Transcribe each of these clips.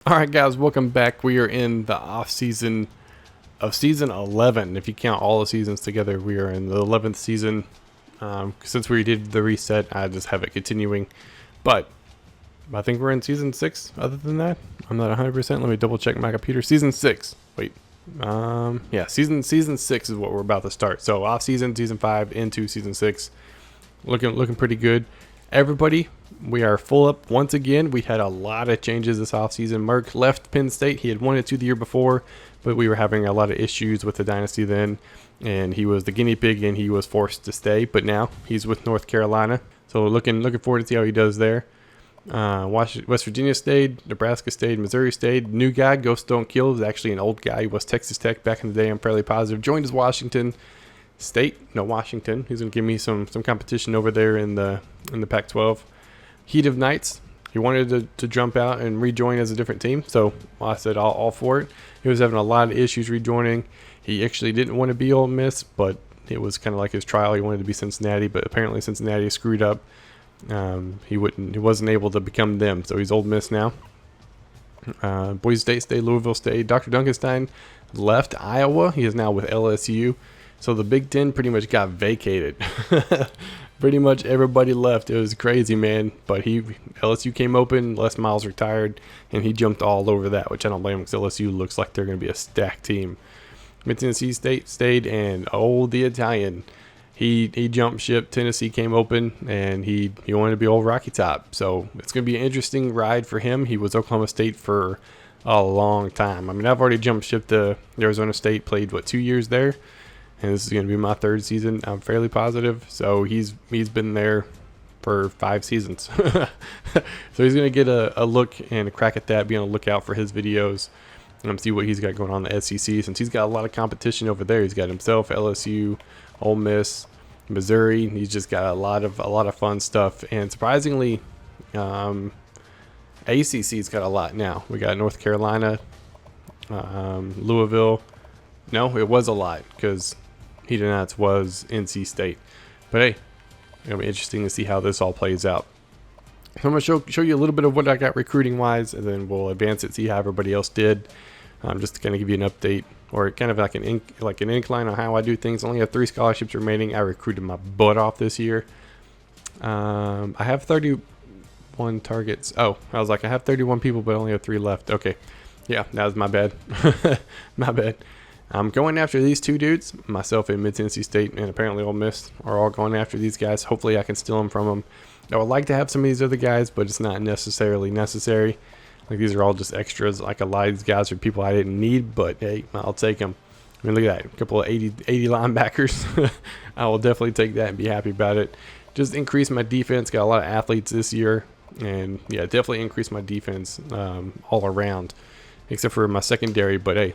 All right, guys, welcome back. We are in the off season of season 11. If you count all the seasons together, we are in the 11th season. Since we did the reset, I just have it continuing. But I think we're in season 6. Other than that, I'm not 100%. Let me double check my computer. Season 6. Wait. Yeah, season 6 is what we're about to start. So off season 5 into season 6. Looking pretty good. Everybody, we are full up once again. We had a lot of changes this offseason. Mark left Penn State. He had wanted to the year before, but we were having a lot of issues with the dynasty then, and he was the guinea pig, and he was forced to stay. But now he's with North Carolina, so looking forward to see how he does there. West Virginia stayed, Nebraska stayed, Missouri stayed. New guy, Ghost Don't Kill, is actually an old guy. He was Texas Tech back in the day. I'm fairly positive. Joined as Washington State. No, Washington. He's gonna give me some competition over there in the Pac-12. Heat of Knights. He wanted to jump out and rejoin as a different team, so I said all for it. He was having a lot of issues rejoining. He actually didn't want to be Ole Miss, but it was kind of like his trial. He wanted to be Cincinnati, but apparently Cincinnati screwed up. He wasn't able to become them, so he's Ole Miss now. Boise State stayed, Louisville stayed. Dr. Duncanstein left Iowa. He is now with LSU. So the Big Ten pretty much got vacated. Pretty much everybody left. It was crazy, man. But LSU came open. Les Miles retired, and he jumped all over that, which I don't blame him because LSU looks like they're going to be a stacked team. Mid-Tennessee State stayed, and the Italian, he jumped ship. Tennessee came open, and he wanted to be old Rocky Top. So it's going to be an interesting ride for him. He was Oklahoma State for a long time. I mean, I've already jumped ship to Arizona State, played 2 years there. And this is going to be my 3rd season. I'm fairly positive. So he's been there for 5 seasons. So he's going to get a look and a crack at that. Be on the lookout for his videos and see what he's got going on in the SEC. Since he's got a lot of competition over there. He's got himself, LSU, Ole Miss, Missouri. He's just got a lot of fun stuff. And surprisingly, ACC's got a lot now. We got North Carolina, Louisville. No, it was a lot because Heat of Knights was NC State. But hey, it'll be interesting to see how this all plays out. So I'm going to show you a little bit of what I got recruiting wise, and then we'll advance it, see how everybody else did. Just to kind of give you an update, or kind of like an incline on how I do things. I only have 3 scholarships remaining. I recruited my butt off this year. I have 31 targets. Oh, I was like, I have 31 people, but I only have 3 left. Okay. Yeah, that was my bad. My bad. I'm going after these 2 dudes. Myself and Mid-Tennessee State and apparently Ole Miss are all going after these guys. Hopefully I can steal them from them. I would like to have some of these other guys, but it's not necessarily necessary. Like, these are all just extras. Like, a lot of these guys are people I didn't need, but hey, I'll take them. I mean, look at that. A couple of 80 linebackers. I will definitely take that and be happy about it. Just increase my defense. Got a lot of athletes this year. And yeah, definitely increase my defense all around. Except for my secondary, but hey.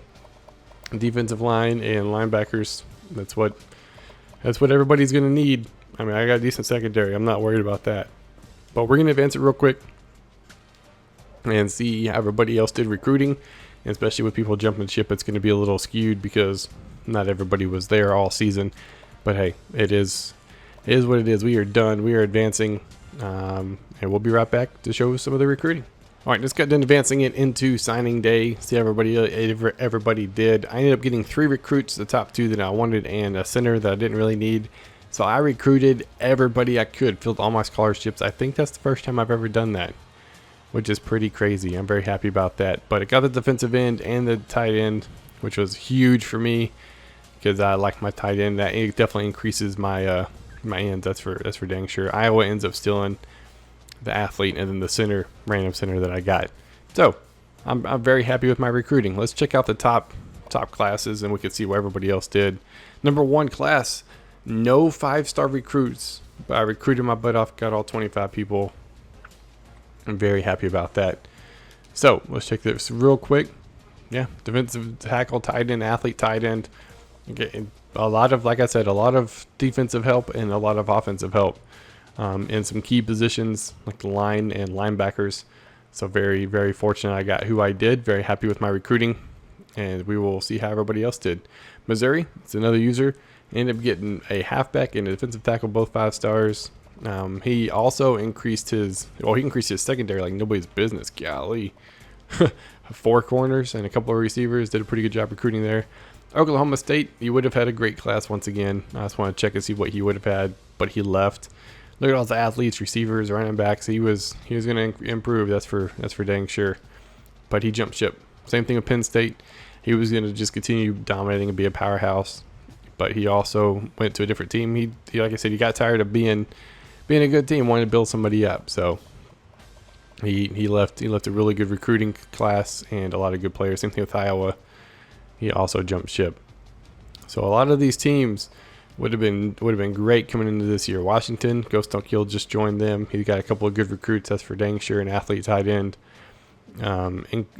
Defensive line and linebackers, that's what everybody's going to need. I mean, I got a decent secondary. I'm not worried about that. But we're going to advance it real quick and see how everybody else did recruiting. And especially with people jumping ship, it's going to be a little skewed because not everybody was there all season. But hey, it is what it is. We are done. We are advancing. And we'll be right back to show some of the recruiting. All right, just got done advancing it into signing day. See how everybody did. I ended up getting 3 recruits, the top 2 that I wanted, and a center that I didn't really need. So I recruited everybody I could, filled all my scholarships. I think that's the first time I've ever done that, which is pretty crazy. I'm very happy about that. But I got the defensive end and the tight end, which was huge for me because I like my tight end. That it definitely increases my my ends. That's for dang sure. Iowa ends up stealing the athlete and then the random center that I got. So I'm very happy with my recruiting. Let's check out the top classes and we can see what everybody else did. Number 1 class, no 5-star recruits, but I recruited my butt off, got all 25 people. I'm very happy about that. So let's check this real quick. Yeah, defensive tackle, tight end, athlete, tight end. Okay, a lot of, like I said, a lot of defensive help and a lot of offensive help. In some key positions like the line and linebackers. So very, very fortunate I got who I did. Very happy with my recruiting. And we will see how everybody else did. Missouri, it's another user. Ended up getting a halfback and a defensive tackle, both 5 stars. He also increased his secondary like nobody's business. Golly. 4 corners and a couple of receivers. Did a pretty good job recruiting there. Oklahoma State, he would have had a great class once again. I just want to check and see what he would have had, but he left. Look at all the athletes, receivers, running backs. He was going to improve. That's for dang sure. But he jumped ship. Same thing with Penn State. He was going to just continue dominating and be a powerhouse. But he also went to a different team. He like I said, he got tired of being a good team, wanted to build somebody up. So he left a really good recruiting class and a lot of good players. Same thing with Iowa. He also jumped ship. So a lot of these teams would have been great coming into this year. Washington, Ghost Hill just joined them. He got a couple of good recruits. That's for dang sure. An athlete tight end.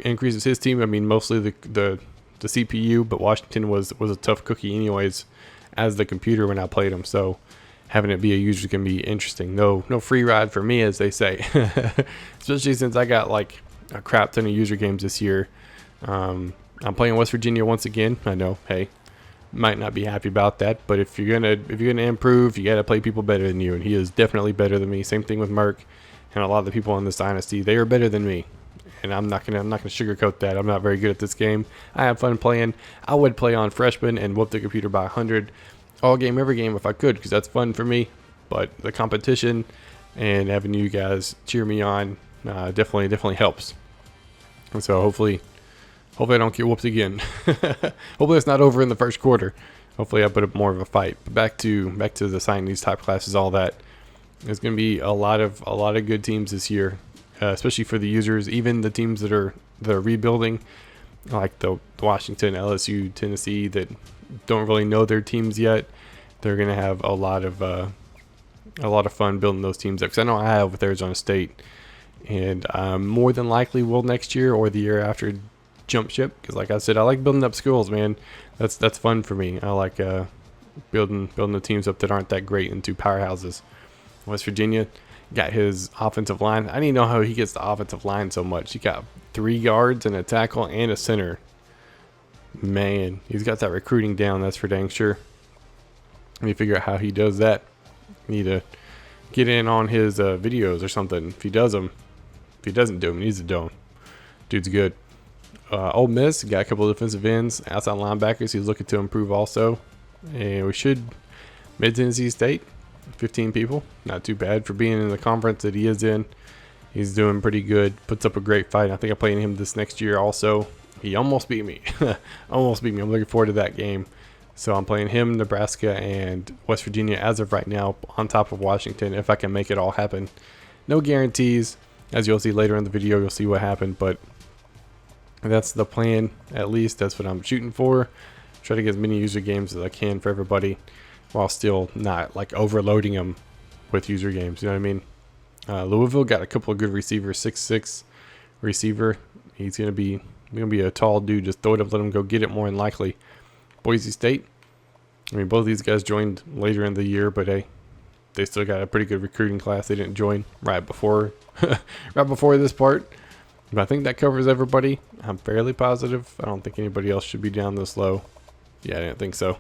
Increases his team. I mean, mostly the CPU, but Washington was a tough cookie anyways as the computer when I played him. So having it be a user can be interesting. No free ride for me, as they say. Especially since I got like a crap ton of user games this year. I'm playing West Virginia once again. I know, hey, might not be happy about that, but if you're gonna improve, you gotta play people better than you, and he is definitely better than me. Same thing with Merck and a lot of the people in this dynasty. They are better than me, and I'm not gonna sugarcoat that. I'm not very good at this game. I have fun playing. I would play on freshman and whoop the computer by 100 all game, every game if I could, because that's fun for me. But the competition and having you guys cheer me on definitely helps. And so hopefully I don't get whooped again. Hopefully it's not over in the first quarter. Hopefully I put up more of a fight. But back to the signing these type classes, all that. There's going to be a lot of good teams this year, especially for the users. Even the teams that are rebuilding, like the Washington, LSU, Tennessee, that don't really know their teams yet. They're going to have a lot of fun building those teams up. Because I know I have with Arizona State, and more than likely will next year or the year after jump ship, because like I said, I like building up schools, man. That's fun for me. I like building the teams up that aren't that great into powerhouses. West Virginia got his offensive line. I didn't even know how he gets the offensive line so much. He got 3 guards and a tackle and a center. Man, he's got that recruiting down. That's for dang sure. Let me figure out how he does that. Need to get in on his videos or something. If he does them, if he doesn't do them, he needs to do them. Dude's good. Ole Miss got a couple of defensive ends, outside linebackers. He's looking to improve also. And we should mid Tennessee State, 15 people, not too bad for being in the conference that he is in. He's doing pretty good. Puts up a great fight. I think I'm playing him this next year also. He almost beat me. Almost beat me. I'm looking forward to that game. So I'm playing him, Nebraska, and West Virginia as of right now, on top of Washington, if I can make it all happen. No guarantees. As you'll see later in the video, you'll see what happened, but that's the plan. At least that's what I'm shooting for. Try to get as many user games as I can for everybody, while still not like overloading them with user games. You know what I mean? Louisville got a couple of good receivers. 6'6" receiver. He's gonna be a tall dude. Just throw it up, let him go get it more than likely. Boise State. I mean, both of these guys joined later in the year, but hey, they still got a pretty good recruiting class. They didn't join right before this part. But I think that covers everybody. I'm fairly positive. I don't think anybody else should be down this low. Yeah, I didn't think so.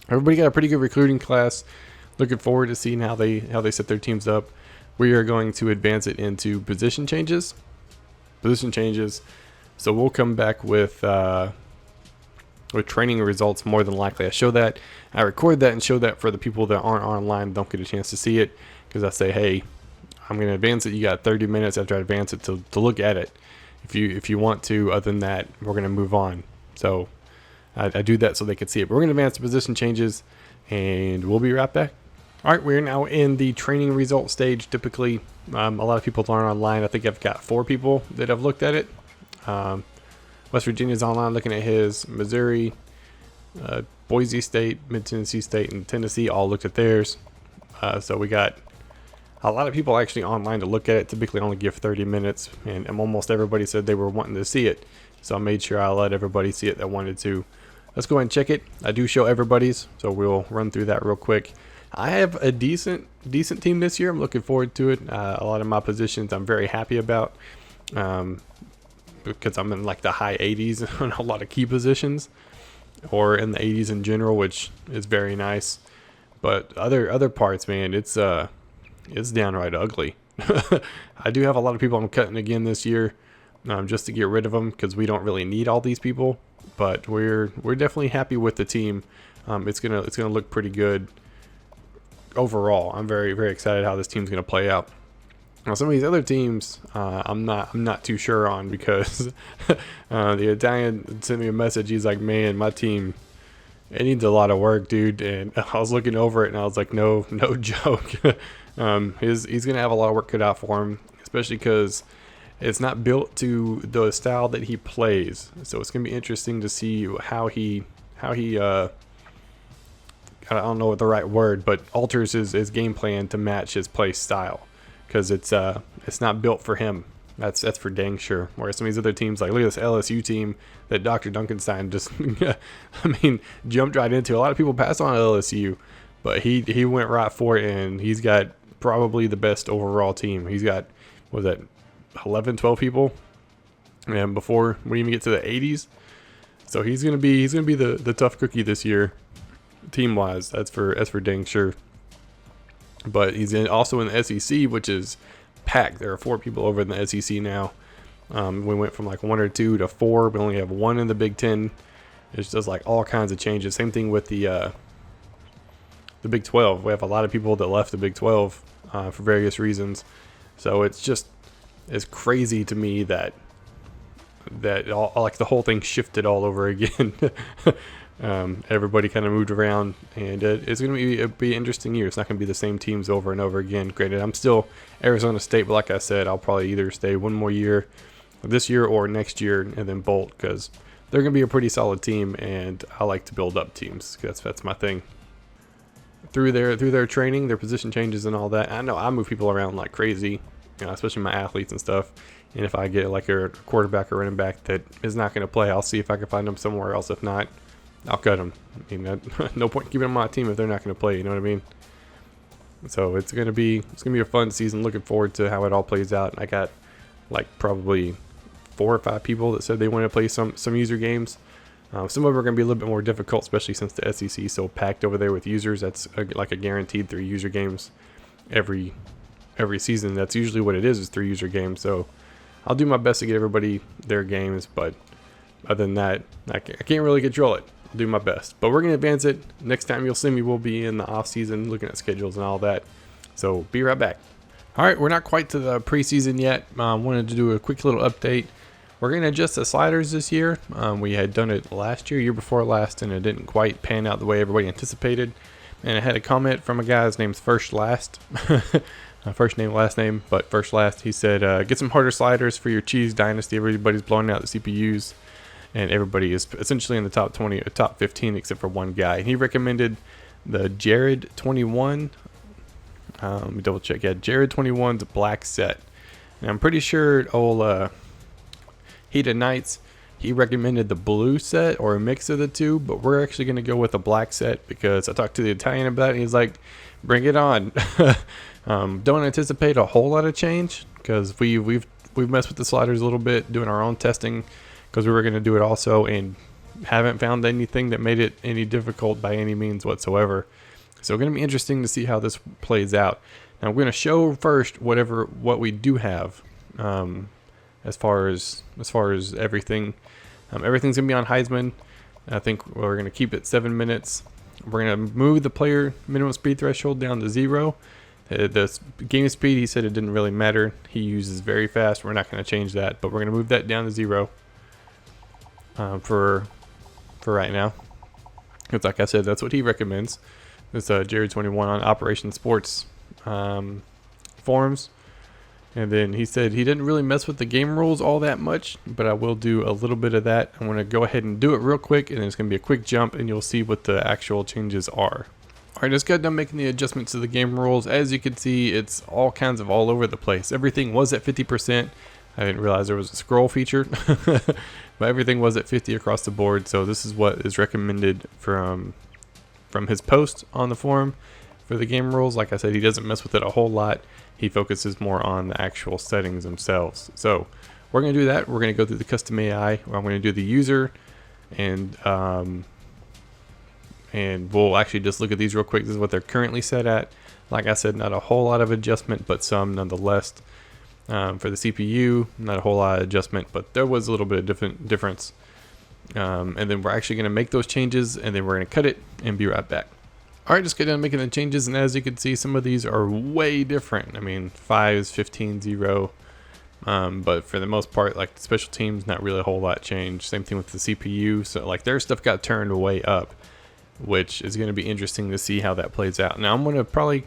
Everybody got a pretty good recruiting class. Looking forward to seeing how they set their teams up. We are going to advance it into position changes. So we'll come back with training results more than likely. I record that and show that for the people that aren't online, don't get a chance to see it, because I say, hey, I'm going to advance it. You got 30 minutes after I advance it to look at it. If you want to, other than that, we're going to move on. So I do that so they can see it. But we're going to advance to position changes, and we'll be right back. All right, we're now in the training result stage. Typically, a lot of people aren't online. I think I've got 4 people that have looked at it. West Virginia's online looking at his. Missouri, Boise State, Mid Tennessee State, and Tennessee all looked at theirs. So we got a lot of people actually online to look at it. Typically only give 30 minutes, and almost everybody said they were wanting to see it. So I made sure I let everybody see it that wanted to. Let's go ahead and check it. I do show everybody's, so we'll run through that real quick. I have a decent team this year. I'm looking forward to it. A lot of my positions I'm very happy about. Because I'm in like the high 80s on a lot of key positions, or in the 80s in general, which is very nice. But other parts, man, it's downright ugly. I do have a lot of people I'm cutting again this year, just to get rid of them because we don't really need all these people. But we're definitely happy with the team. It's gonna look pretty good overall. I'm very, very excited how this team's gonna play out. Now, some of these other teams, I'm not too sure on because the Italian sent me a message. He's like, "Man, my team, it needs a lot of work, dude." And I was looking over it and I was like, "No joke." He's gonna have a lot of work cut out for him, especially because it's not built to the style that he plays. So it's gonna be interesting to see how he I don't know what the right word, but alters his game plan to match his play style. Because it's not built for him. That's for dang sure. Whereas some of these other teams, like look at this LSU team that Dr. Duncanstein just, jumped right into. A lot of people pass on LSU, but he went right for it, and he's got probably the best overall team. He's got, what was that, 11, 12 people, and before we even get to the 80s. So he's gonna be the tough cookie this year, team wise. That's for dang sure. But he's also in the SEC, which is packed. There are 4 people over in the SEC now. We went from like 1 or 2 to 4. We only have 1 in the Big Ten. It's just like all kinds of changes. Same thing with the Big 12. We have a lot of people that left the Big 12 for various reasons. So it's crazy to me that all, like the whole thing shifted all over again. Everybody kind of moved around, and it's going to be an interesting year. It's not going to be the same teams over and over again. Granted, I'm still Arizona State, but like I said, I'll probably either stay 1 more year this year or next year and then bolt, because they're going to be a pretty solid team, and I like to build up teams. That's my thing. Through their training, their position changes and all that, I know I move people around like crazy, especially my athletes and stuff. And if I get like a quarterback or running back that is not going to play, I'll see if I can find them somewhere else. If not, I'll cut them. I mean, no point keeping them on my team if they're not going to play. You know what I mean? So it's gonna be a fun season. Looking forward to how it all plays out. I got like probably 4 or 5 people that said they want to play some user games. Some of them are going to be a little bit more difficult, especially since the SEC is so packed over there with users. That's like a guaranteed 3 user games every season. That's usually what it is 3 user games. So I'll do my best to get everybody their games, but other than that, I can't really control it. I'll do my best. But we're going to advance it. Next time you'll see me, we'll be in the off-season looking at schedules and all that. So be right back. All right, we're not quite to the preseason yet. Wanted to do a quick little update. We're going to adjust the sliders this year. We had done it last year before last, and it didn't quite pan out the way everybody anticipated. And I had a comment from a guy, his name's First Last. First name, last name, but First Last. He said, get some harder sliders for your cheese dynasty. Everybody's blowing out the CPUs, and everybody is essentially in the top 20, top 15, except for one guy. And he recommended the Jared 21. Let me double check. Yeah, Jared 21's black set. And I'm pretty sure old Heat of Knights, he recommended the blue set or a mix of the two, but we're actually going to go with a black set because I talked to the Italian about it, and he's like, bring it on. Don't anticipate a whole lot of change because we've messed with the sliders a little bit doing our own testing because we were going to do it also, and haven't found anything that made it any difficult by any means whatsoever. So it's going to be interesting to see how this plays out. Now I'm going to show first what we do have as far as everything. Everything's going to be on Heisman. I think we're going to keep it 7 minutes. We're going to move the player minimum speed threshold down to 0. The game speed, he said it didn't really matter. He uses very fast. We're not going to change that, but we're going to move that down to 0 for right now. Because like I said, that's what he recommends. It's Jared 21 on Operation Sports forums. And then he said he didn't really mess with the game rules all that much, but I will do a little bit of that. I'm going to go ahead and do it real quick, and it's going to be a quick jump, and you'll see what the actual changes are. All right, just got done making the adjustments to the game rules. As you can see, it's all kinds of all over the place. Everything was at 50%. I didn't realize there was a scroll feature, but everything was at 50 across the board. So this is what is recommended from his post on the forum for the game rules. Like I said, he doesn't mess with it a whole lot. He focuses more on the actual settings themselves. So we're going to do that. We're going to go through the custom AI. I'm going to do the user, and we'll actually just look at these real quick. This is what they're currently set at. Like I said, not a whole lot of adjustment, but some nonetheless. For the CPU, not a whole lot of adjustment, but there was a little bit of difference. And then we're actually going to make those changes, and then we're going to cut it and be right back. All right, just get done making the changes, and as you can see, some of these are way different. I mean, 5s, 15, 0. But for the most part, like the special teams, not really a whole lot changed. Same thing with the CPU. So like their stuff got turned way up, which is going to be interesting to see how that plays out. Now I'm going to probably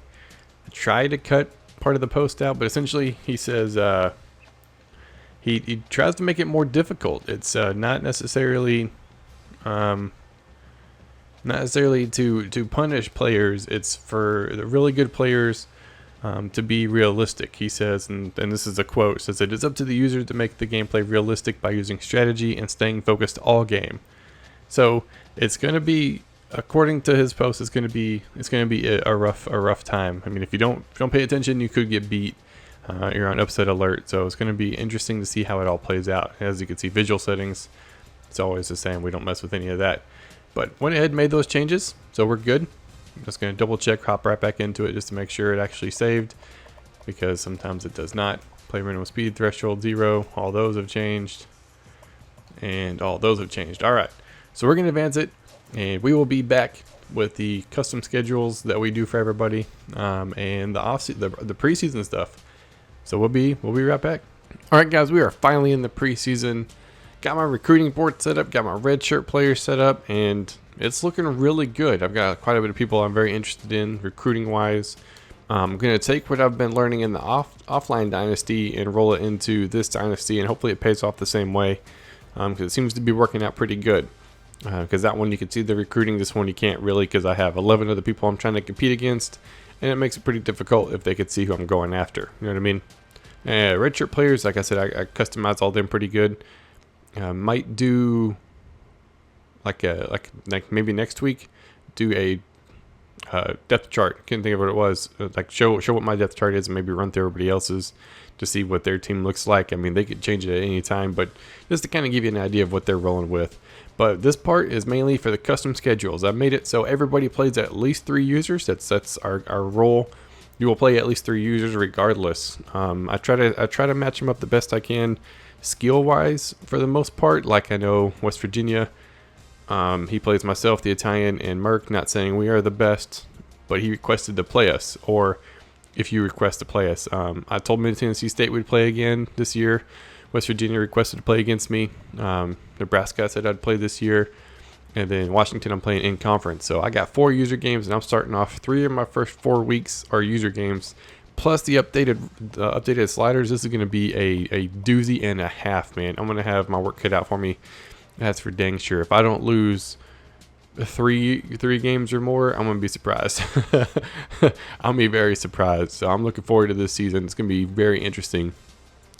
try to cut part of the post out, but essentially he says he tries to make it more difficult. It's not necessarily to punish players. It's for the really good players to be realistic. He says, and this is a quote, says it is up to the user to make the gameplay realistic by using strategy and staying focused all game. So it's going to be, according to his post, it's going to be a rough time. I mean, if you don't pay attention, you could get beat. You're on upset alert. So it's going to be interesting to see how it all plays out. As you can see, visual settings, it's always the same. We don't mess with any of that. But went ahead and made those changes, so we're good. I'm just going to double check, hop right back into it just to make sure it actually saved, because sometimes it does not. Play minimum speed, threshold 0, all those have changed, and all those have changed. All right, so we're going to advance it, and we will be back with the custom schedules that we do for everybody, and the preseason stuff. So we'll be right back. All right, guys, we are finally in the preseason. Got my recruiting board set up, got my red shirt players set up, and it's looking really good. I've got quite a bit of people I'm very interested in recruiting wise. I'm going to take what I've been learning in the offline dynasty and roll it into this dynasty, and hopefully it pays off the same way, because it seems to be working out pretty good. Because that one you can see the recruiting, this one you can't really, because I have 11 other people I'm trying to compete against, and it makes it pretty difficult if they could see who I'm going after. You know what I mean? Red shirt players, like I said, I customize all them pretty good. Might do like maybe next week do a depth chart. Can't think of what it was. Like show what my depth chart is and maybe run through everybody else's to see what their team looks like. I mean, they could change it at any time, but just to kind of give you an idea of what they're rolling with. But this part is mainly for the custom schedules. I've made it so everybody plays at least 3 users. That's our role. You will play at least 3 users regardless. I try to match them up the best I can. Skill wise, for the most part, like I know West Virginia, he plays myself, the Italian, and Merck. Not saying we are the best, but he requested to play us. Or if you request to play us, I told Middle Tennessee State we'd play again this year. West Virginia requested to play against me. Nebraska said I'd play this year, and then Washington I'm playing in conference. So I got 4 user games, and I'm starting off 3 of my first 4 weeks are user games. Plus the updated sliders. This is going to be a doozy and a half, man. I'm going to have my work cut out for me. That's for dang sure. If I don't lose 3 games or more, I'm going to be surprised. I'll be very surprised. So I'm looking forward to this season. It's going to be very interesting.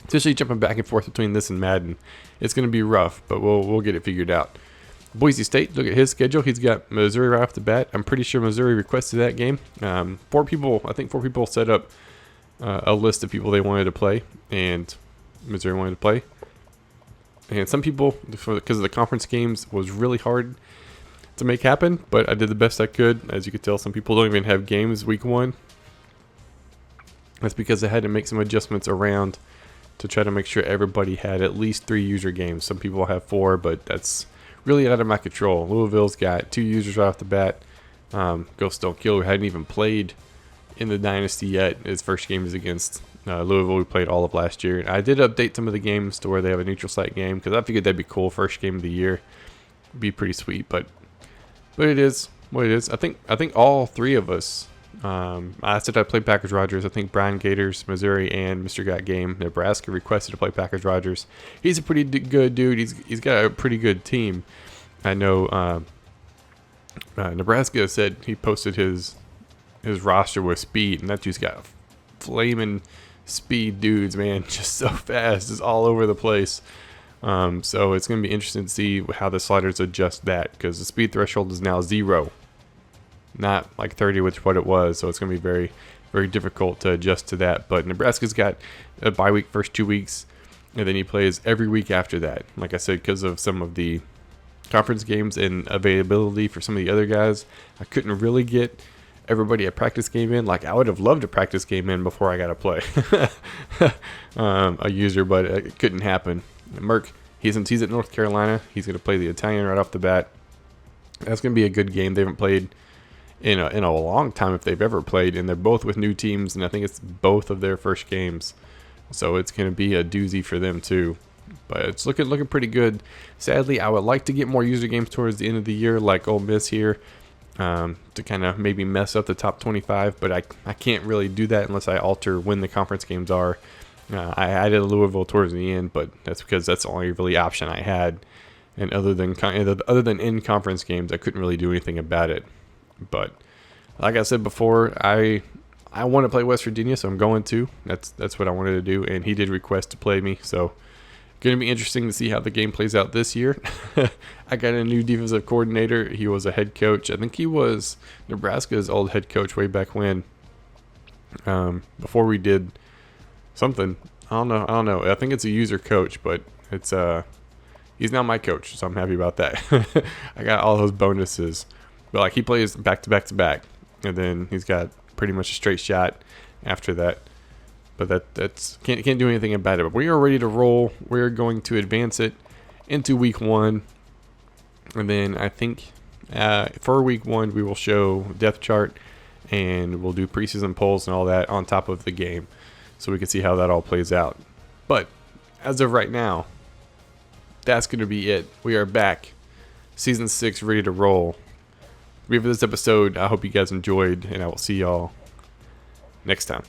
Especially jumping back and forth between this and Madden. It's going to be rough, but we'll get it figured out. Boise State, look at his schedule. He's got Missouri right off the bat. I'm pretty sure Missouri requested that game. 4 people set up a list of people they wanted to play, and Missouri wanted to play. And some people, because of the conference games, was really hard to make happen, but I did the best I could. As you can tell, some people don't even have games week 1. That's because I had to make some adjustments around to try to make sure everybody had at least 3 user games. Some people have 4, but that's really out of my control. Louisville's got 2 users right off the bat. Ghost Don't Kill, who hadn't even played in the Dynasty yet. His first game is against Louisville. We played all of last year. I did update some of the games to where they have a neutral site game, because I figured that'd be cool. First game of the year, be pretty sweet. But it is what it is. I think all 3 of us. I said I played Packers Rogers. I think Brian Gators, Missouri, and Mr. Got Game, Nebraska, requested to play Packers Rogers. He's a pretty good dude. He's got a pretty good team. I know Nebraska said he posted his roster with speed, and that dude's got flaming speed dudes, man. Just so fast. It's all over the place. So it's going to be interesting to see how the sliders adjust that, because the speed threshold is now 0. Not like 30, which is what it was. So it's going to be very, very difficult to adjust to that. But Nebraska's got a bye week first 2 weeks, and then he plays every week after that. Like I said, because of some of the conference games and availability for some of the other guys, I couldn't really get everybody a practice game in. Like, I would have loved a practice game in before I got to play a user, but it couldn't happen. Merck, he's at North Carolina. He's going to play the Italian right off the bat. That's going to be a good game. They haven't played in a long time, if they've ever played, and they're both with new teams, and I think it's both of their first games. So it's going to be a doozy for them too. But it's looking pretty good. Sadly, I would like to get more user games towards the end of the year, like Ole Miss here, to kind of maybe mess up the top 25. But I can't really do that unless I alter when the conference games are. I added Louisville towards the end, but that's because that's the only really option I had. And other than in conference games, I couldn't really do anything about it. But like I said before, I want to play West Virginia, so I'm going to. That's what I wanted to do, and he did request to play me, so going to be interesting to see how the game plays out this year. I got a new defensive coordinator. He was a head coach. I think he was Nebraska's old head coach way back when. Before we did something, I don't know. I think it's a user coach, but it's he's now my coach, so I'm happy about that. I got all those bonuses, but like he plays back to back to back, and then he's got pretty much a straight shot after that. But that's can't do anything about it. But we are ready to roll. We're going to advance it into week 1, and then I think for week 1 we will show depth chart, and we'll do preseason polls and all that on top of the game, so we can see how that all plays out. But as of right now, that's going to be it. We are back, season 6, ready to roll. For this episode, I hope you guys enjoyed, and I will see y'all next time.